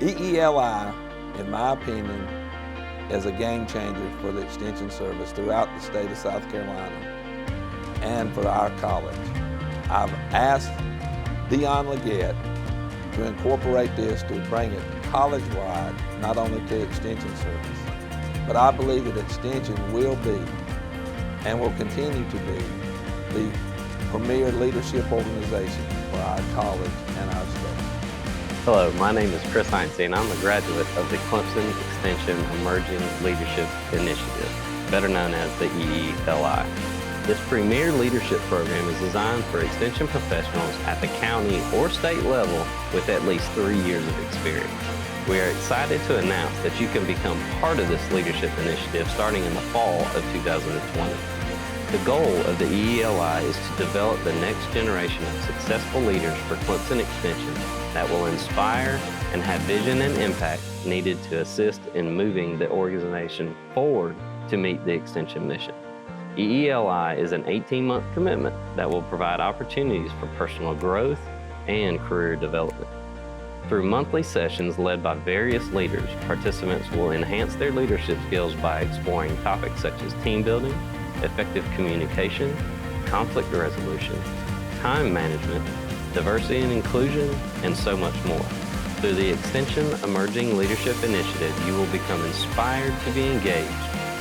EELI, in my opinion, is a game changer for the Extension service throughout the state of South Carolina and for our college. I've asked Deon Legette to incorporate this to bring it college-wide, not only to Extension service. But I believe that Extension will be and will continue to be the premier leadership organization for our college and our state. Hello, my name is Chris Heintze and I'm a graduate of the Clemson Extension Emerging Leadership Initiative, better known as the EELI. This premier leadership program is designed for Extension professionals at the county or state level with at least 3 years of experience. We are excited to announce that you can become part of this leadership initiative starting in the fall of 2020. The goal of the EELI is to develop the next generation of successful leaders for Clemson Extension that will inspire and have vision and impact needed to assist in moving the organization forward to meet the Extension mission. EELI is an 18-month commitment that will provide opportunities for personal growth and career development. Through monthly sessions led by various leaders, participants will enhance their leadership skills by exploring topics such as team building, effective communication, conflict resolution, time management, diversity and inclusion, and so much more. Through the Extension Emerging Leadership Initiative, you will become inspired to be engaged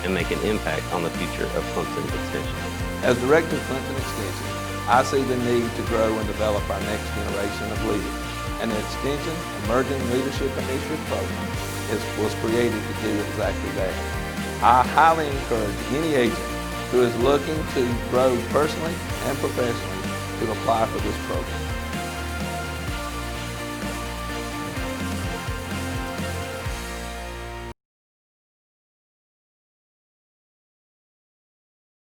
and make an impact on the future of Clemson Extension. As Director of Clemson Extension, I see the need to grow and develop our next generation of leaders, and the Extension Emerging Leadership Initiative program was created to do exactly that. I highly encourage any agent who is looking to grow personally and professionally to apply for this program.